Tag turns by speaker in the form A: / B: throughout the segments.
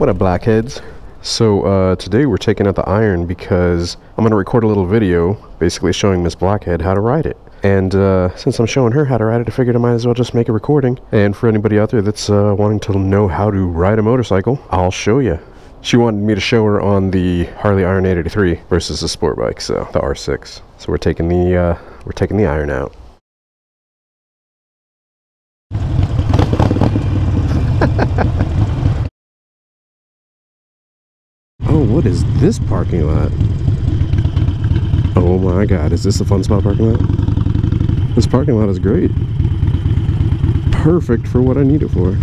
A: What up, Blockheads? So today we're taking out the iron because I'm going to record a little video basically showing Miss Blockhead how to ride it. And since I'm showing her how to ride it, I figured I might as well just make a recording. And for anybody out there that's wanting to know how to ride a motorcycle, I'll show you. She wanted me to show her on the Harley Iron 883 versus the sport bike, so the R6. So we're taking the iron out. Oh, what is this parking lot? Oh my god, is this a fun spot parking lot? This parking lot is great. Perfect for what I need it for.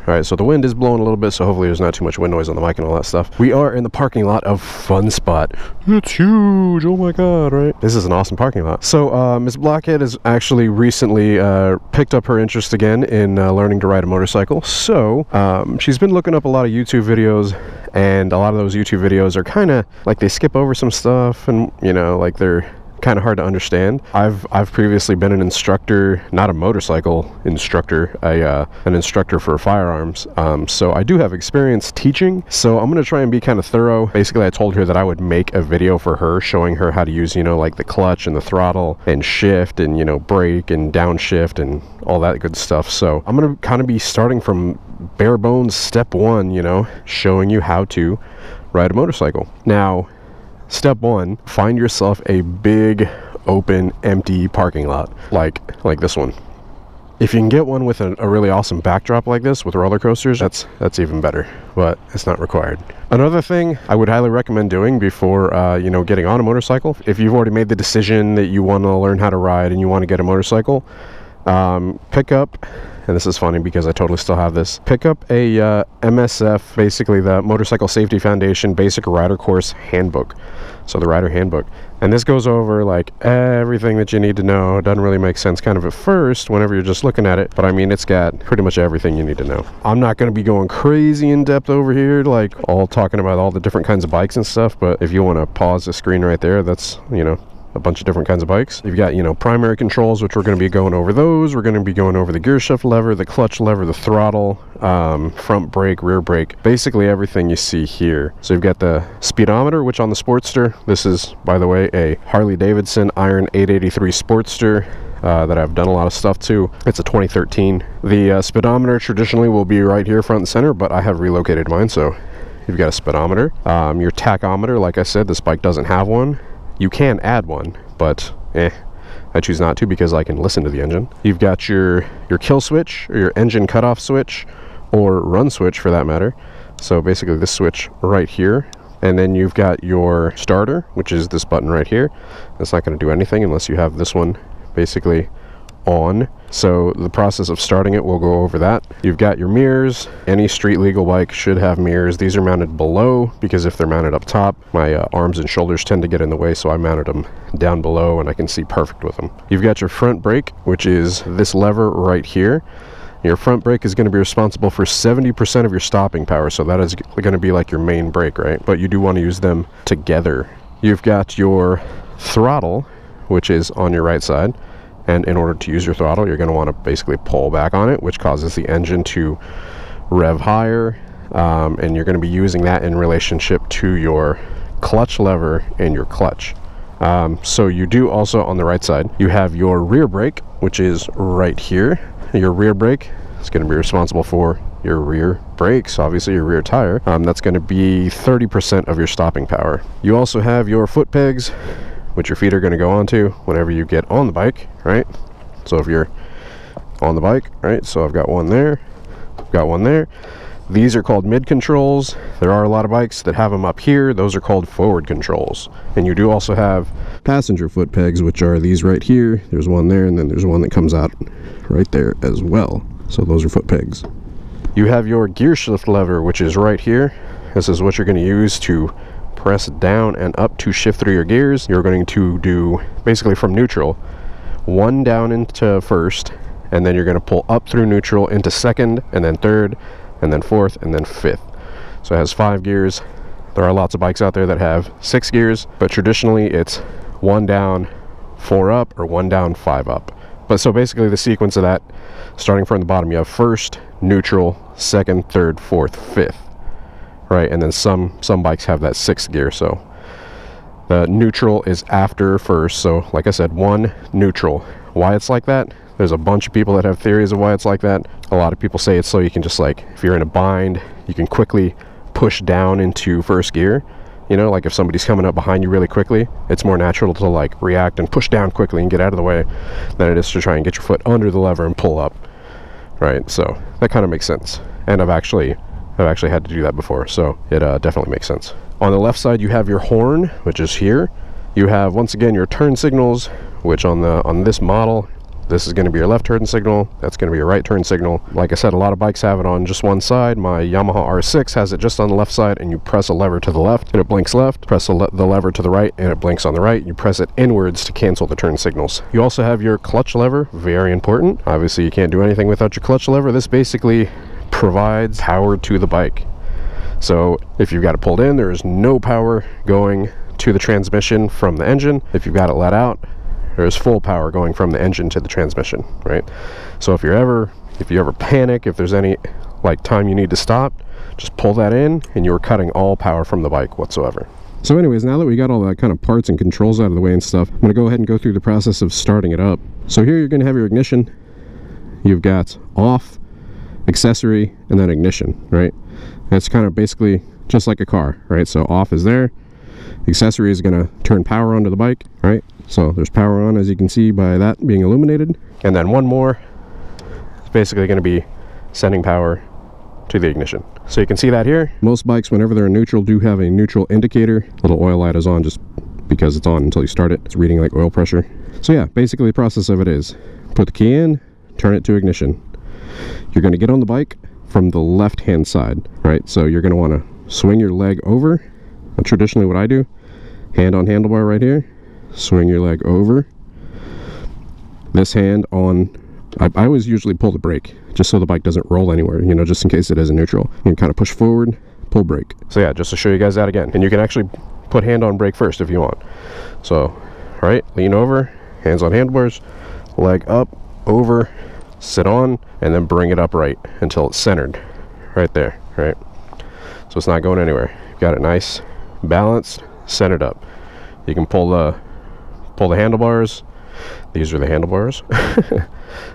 A: Alright, so the wind is blowing a little bit, so hopefully there's not too much wind noise on the mic and all that stuff. We are in the parking lot of Fun Spot. It's huge! Oh my god, right? This is an awesome parking lot. So, Ms. Blockhead has actually recently picked up her interest again in learning to ride a motorcycle. So, she's been looking up a lot of YouTube videos, and a lot of those YouTube videos are kind of, like, they skip over some stuff, and, you know, like, they're kind of hard to understand. I've previously been an instructor, not a motorcycle instructor, an instructor for firearms, so I do have experience teaching, so I'm going to try and be kind of thorough. Basically, I told her that I would make a video for her showing her how to use, you know, like the clutch and the throttle and shift and, you know, brake and downshift and all that good stuff. So I'm going to kind of be starting from bare bones step one, you know, showing you how to ride a motorcycle. Now, step one, find yourself a big, open, empty parking lot, like this one. If you can get one with a really awesome backdrop like this with roller coasters, that's even better, but it's not required. Another thing I would highly recommend doing before, you know, getting on a motorcycle, if you've already made the decision that you want to learn how to ride and you want to get a motorcycle, pick up, and this is funny because I totally still have this, pick up a MSF, basically the Motorcycle Safety Foundation Basic Rider Course Handbook. So the Rider Handbook. And this goes over like everything that you need to know. It doesn't really make sense kind of at first whenever you're just looking at it, but I mean, it's got pretty much everything you need to know. I'm not going to be going crazy in depth over here, like all talking about all the different kinds of bikes and stuff, but if you want to pause the screen right there, that's, you know, a bunch of different kinds of bikes. You've got, you know, primary controls, which we're going to be going over those. We're going to be going over the gearshift lever, the clutch lever, the throttle, front brake, rear brake, basically everything you see here. So you've got the speedometer, which on the Sportster, this is, by the way, a Harley Davidson Iron 883 Sportster that I've done a lot of stuff to. It's a 2013. The speedometer traditionally will be right here front and center, but I have relocated mine, so you've got a speedometer. Your tachometer, like I said, this bike doesn't have one. You can add one, but I choose not to because I can listen to the engine. You've got your kill switch, or your engine cutoff switch, or run switch for that matter. So basically this switch right here. And then you've got your starter, which is this button right here. It's not going to do anything unless you have this one basically on. So the process of starting it, we'll go over that. You've got your mirrors. Any street legal bike should have mirrors. These are mounted below because if they're mounted up top, my arms and shoulders tend to get in the way, so I mounted them down below and I can see perfect with them. You've got your front brake, which is this lever right here. Your front brake is going to be responsible for 70% of your stopping power, so that is going to be like your main brake, right? But you do want to use them together. You've got your throttle, which is on your right side. And in order to use your throttle, you're going to want to basically pull back on it, which causes the engine to rev higher. And you're going to be using that in relationship to your clutch lever and your clutch. So you do also on the right side, you have your rear brake, which is right here. Your rear brake is going to be responsible for your rear brakes, obviously your rear tire. That's going to be 30% of your stopping power. You also have your foot pegs, which your feet are going to go onto whenever you get on the bike, right? So if you're on the bike, right? So I've got one there, I've got one there. These are called mid controls. There are a lot of bikes that have them up here. Those are called forward controls. And you do also have passenger foot pegs, which are these right here. There's one there, and then there's one that comes out right there as well. So those are foot pegs. You have your gearshift lever, which is right here. This is what you're going to use to press down and up to shift through your gears. You're going to do basically from neutral, one down into first, and then you're going to pull up through neutral into second, and then third, and then fourth, and then fifth. So it has 5 gears. There are lots of bikes out there that have 6 gears, but traditionally it's 1 down, 4 up, or 1 down, 5 up. But so basically the sequence of that Starting from the bottom, you have first, neutral, second, third, fourth, fifth, right? And then some bikes have that sixth gear. So the neutral is after first. So like I said, 1, neutral. Why it's like that? There's a bunch of people that have theories of why it's like that. A lot of people say it's so you can just, like, if you're in a bind, you can quickly push down into first gear. You know, like if somebody's coming up behind you really quickly, it's more natural to, like, react and push down quickly and get out of the way than it is to try and get your foot under the lever and pull up, right? So that kind of makes sense. And I've actually had to do that before, so it definitely makes sense. On the left side, you have your horn, which is here. You have, once again, your turn signals, which on this model, this is going to be your left turn signal, that's going to be your right turn signal. Like I said, a lot of bikes have it on just one side. My Yamaha R6 has it just on the left side, and you press a lever to the left and it blinks left, press the lever to the right and it blinks on the right. You press it inwards to cancel the turn signals. You also have your clutch lever, very important. Obviously you can't do anything without your clutch lever. This basically provides power to the bike. So if you've got it pulled in, there is no power going to the transmission from the engine. If you've got it let out, there's full power going from the engine to the transmission, right? So if you ever panic, if there's any, like, time you need to stop, just pull that in and you're cutting all power from the bike whatsoever. So anyways, now that we got all that kind of parts and controls out of the way and stuff, I'm gonna go ahead and go through the process of starting it up. So here you're gonna have your ignition. You've got off, accessory, and then ignition, right? It's kind of basically just like a car, right? So off is there, accessory is gonna turn power onto the bike, right? So there's power on, as you can see by that being illuminated. And then one more is basically going to be sending power to the ignition. So you can see that here. Most bikes, whenever they're in neutral, do have a neutral indicator. Little oil light is on just because it's on until you start it. It's reading like oil pressure. So yeah, basically the process of it is put the key in, turn it to ignition. You're going to get on the bike from the left hand side, right? So you're going to want to swing your leg over. Traditionally what I do, hand on handlebar right here. Swing your leg over. This hand on, I always usually pull the brake just so the bike doesn't roll anywhere, you know, just in case it is in neutral. You can kind of push forward, pull brake. So yeah, just to show you guys that again. And you can actually put hand on brake first if you want. So, right, lean over, hands on handlebars, leg up, over, sit on, and then bring it upright until it's centered right there, right? So it's not going anywhere. You've got it nice, balanced, centered up. You can pull the handlebars. These are the handlebars.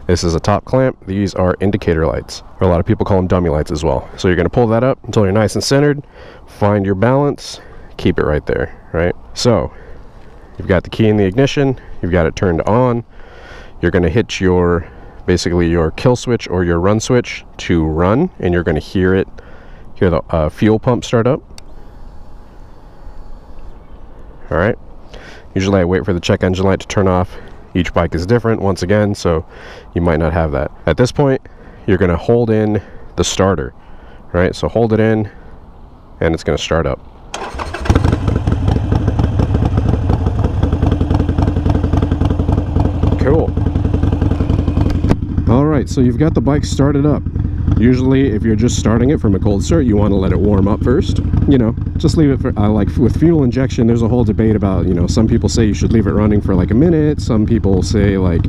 A: This is a top clamp. These are indicator lights, or a lot of people call them dummy lights as well. So you're going to pull that up until you're nice and centered, find your balance, keep it right there, right? So you've got the key in the ignition, you've got it turned on. You're going to hit your, basically your kill switch or your run switch to run, and you're going to hear the fuel pump start up. All right. Usually I wait for the check engine light to turn off. Each bike is different, once again, so you might not have that. At this point, you're going to hold in the starter, right? So hold it in, and it's going to start up. Cool. All right, so you've got the bike started up. Usually, if you're just starting it from a cold start, you want to let it warm up first. You know, just leave it for, like with fuel injection, there's a whole debate about, you know, some people say you should leave it running for like a minute. Some people say, like,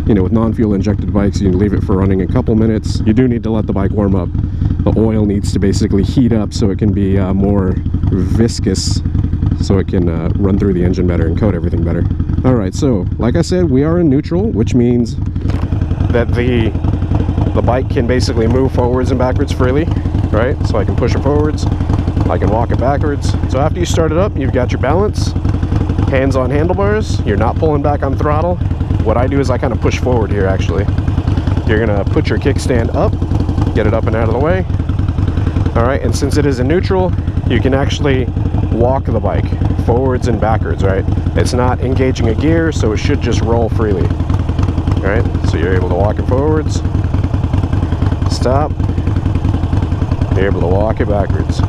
A: you know, with non-fuel injected bikes, you can leave it for running a couple minutes. You do need to let the bike warm up. The oil needs to basically heat up so it can be more viscous, so it can run through the engine better and coat everything better. All right, so like I said, we are in neutral, which means that the bike can basically move forwards and backwards freely, right? So I can push it forwards, I can walk it backwards. So after you start it up, you've got your balance, hands on handlebars, you're not pulling back on throttle. What I do is I kind of push forward here, actually. You're gonna put your kickstand up, get it up and out of the way. All right, and since it is in neutral, you can actually walk the bike forwards and backwards, right? It's not engaging a gear, so it should just roll freely. All right, so you're able to walk it forwards, stop, you're able to walk it backwards.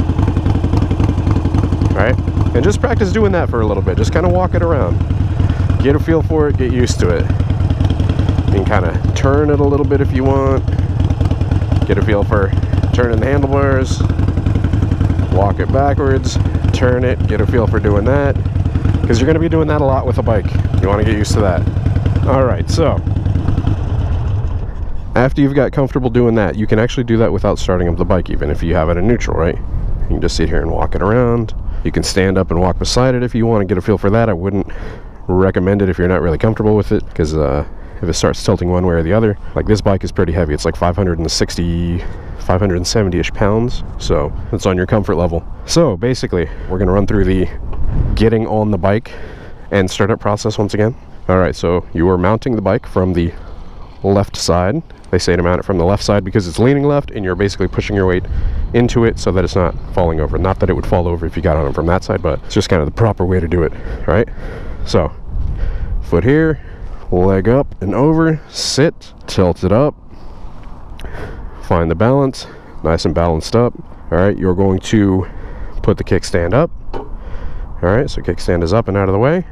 A: All right, and just practice doing that for a little bit. Just kind of walk it around, get a feel for it, get used to it. You can kind of turn it a little bit if you want, get a feel for turning the handlebars, walk it backwards, turn it, get a feel for doing that, because you're going to be doing that a lot with a bike. You want to get used to that. All right, so After you've got comfortable doing that, you can actually do that without starting up the bike, even if you have it in neutral, right? You can just sit here and walk it around. You can stand up and walk beside it if you want to get a feel for that. I wouldn't recommend it if you're not really comfortable with it, because if it starts tilting one way or the other, like this bike is pretty heavy. It's like 570-ish pounds, so it's on your comfort level. So basically, we're gonna run through the getting on the bike and startup process once again. All right, so you are mounting the bike from the left side. They say to mount it from the left side because it's leaning left, and you're basically pushing your weight into it so that it's not falling over. Not that it would fall over if you got on it from that side, but it's just kind of the proper way to do it, right? So, foot here, leg up and over, sit, tilt it up, find the balance, nice and balanced up. All right, you're going to put the kickstand up. All right, so kickstand is up and out of the way.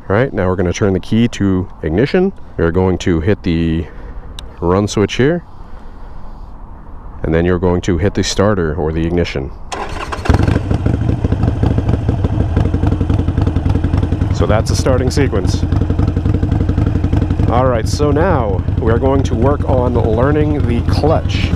A: All right, now we're going to turn the key to ignition. We're going to hit the run switch here, and then you're going to hit the starter or the ignition. So that's the starting sequence. All right, so now we're going to work on learning the clutch.